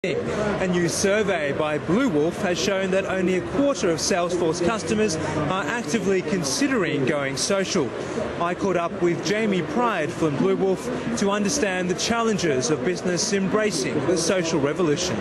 A new survey by Bluewolf has shown that only a quarter of Salesforce customers are actively considering going social. I caught up with Jamie Pride from Bluewolf to understand the challenges of business embracing the social revolution.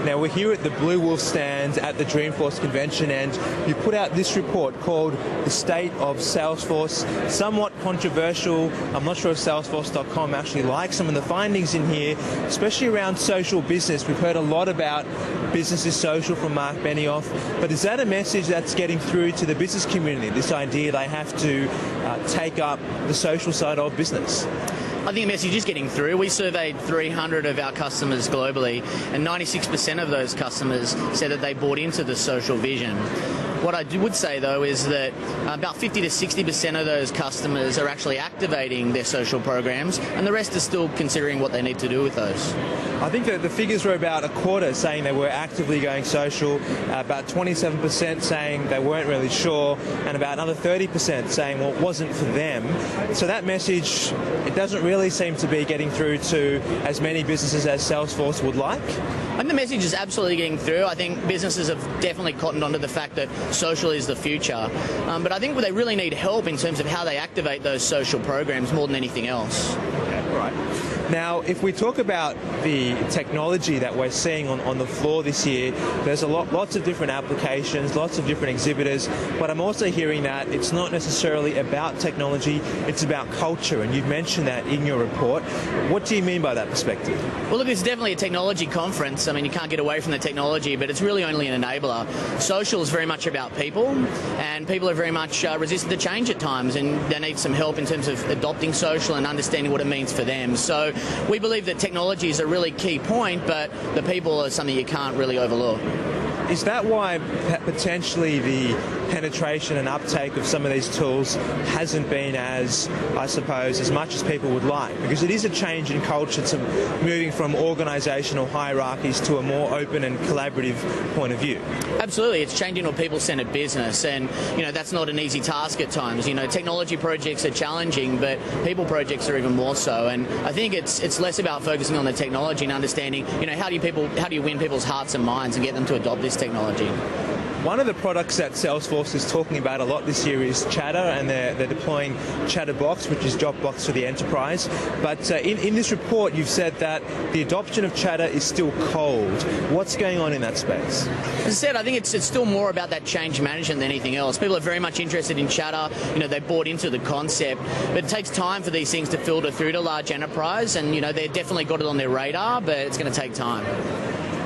Now, we're here at the Bluewolf stand at the Dreamforce convention, and you put out this report called The State of Salesforce. Somewhat controversial. I'm not sure if Salesforce.com actually likes some of the findings in here, especially around social business. We've heard a lot about business is social from Mark Benioff, but is that a message that's getting through to the business community, this idea they have to take up the social side of business? I think the message is getting through. We surveyed 300 of our customers globally, and 96% of those customers said that they bought into the social vision. What I would say, though, is that about 50 to 60% of those customers are actually activating their social programs, and the rest are still considering what they need to do with those. I think that the figures were about a quarter saying they were actively going social, about 27% saying they weren't really sure, and about another 30% saying, well, it wasn't for them. So that message, it doesn't really seem to be getting through to as many businesses as Salesforce would like. I think the message is absolutely getting through. I think businesses have definitely cottoned onto the fact that social is the future. But I think they really need help in terms of how they activate those social programs more than anything else. Okay, right. Now, if we talk about the technology that we're seeing on the floor this year, there's lots of different applications, lots of different exhibitors, but I'm also hearing that it's not necessarily about technology, it's about culture, and you've mentioned that in your report. What do you mean by that perspective? Well, look, it's definitely a technology conference. I mean, you can't get away from the technology, but it's really only an enabler. Social is very much about people, and people are very much resistant to change at times, and they need some help in terms of adopting social and understanding what it means for them. So we believe that technology is a really key point, but the people are something you can't really overlook. Is that why potentially the penetration and uptake of some of these tools hasn't been as, I suppose, as much as people would like? Because it is a change in culture to moving from organisational hierarchies to a more open and collaborative point of view. Absolutely, it's changing to a people-centred business, and that's not an easy task at times. Technology projects are challenging, but people projects are even more so. And I think it's less about focusing on the technology and understanding, how do you win people's hearts and minds and get them to adopt this technology. One of the products that Salesforce is talking about a lot this year is Chatter, and they're deploying Chatterbox, which is Dropbox for the enterprise. But in this report, you've said that the adoption of Chatter is still cold. What's going on in that space? As I said, I think it's still more about that change management than anything else. People are very much interested in Chatter. They bought into the concept, but it takes time for these things to filter through to large enterprise, and they've definitely got it on their radar, but it's going to take time.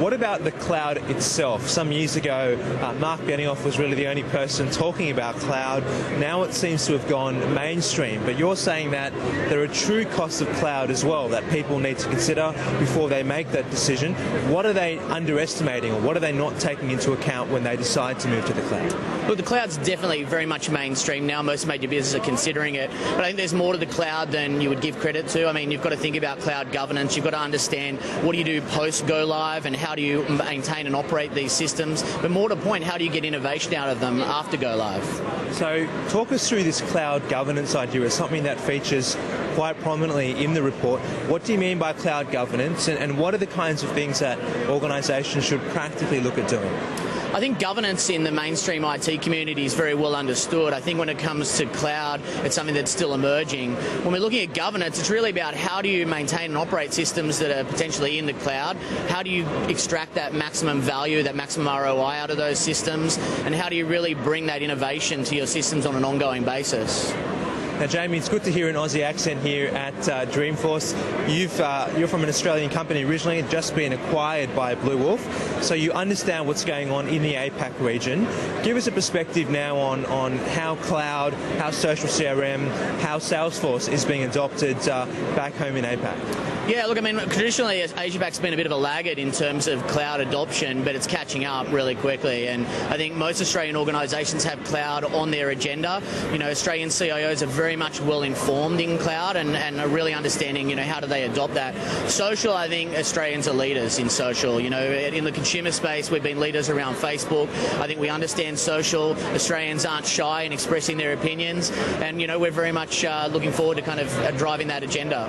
What about the cloud itself? Some years ago, Mark Benioff was really the only person talking about cloud. Now it seems to have gone mainstream, but you're saying that there are true costs of cloud as well that people need to consider before they make that decision. What are they underestimating, or what are they not taking into account when they decide to move to the cloud? Look, the cloud's definitely very much mainstream now. Most major businesses are considering it, but I think there's more to the cloud than you would give credit to. I mean, you've got to think about cloud governance. You've got to understand what do you do post go live, and how do you maintain and operate these systems, but more to the point, how do you get innovation out of them after go live? So talk us through this cloud governance idea. It's something that features quite prominently in the report. What do you mean by cloud governance, and what are the kinds of things that organisations should practically look at doing? I think governance in the mainstream IT community is very well understood. I think when it comes to cloud, it's something that's still emerging. When we're looking at governance, it's really about how do you maintain and operate systems that are potentially in the cloud, how do you extract that maximum value, that maximum ROI out of those systems, and how do you really bring that innovation to your systems on an ongoing basis? Now, Jamie, it's good to hear an Aussie accent here at Dreamforce. You're from an Australian company originally, just been acquired by Bluewolf, so you understand what's going on in the APAC region. Give us a perspective now on how cloud, how social CRM, how Salesforce is being adopted back home in APAC. Yeah, look, I mean, traditionally, Asia-Pac's been a bit of a laggard in terms of cloud adoption, but it's catching up really quickly. And I think most Australian organisations have cloud on their agenda. Australian CIOs are very much well informed in cloud and are really understanding, how do they adopt that. Social, I think Australians are leaders in social. In the consumer space, we've been leaders around Facebook. I think we understand social. Australians aren't shy in expressing their opinions, and we're very much looking forward to kind of driving that agenda.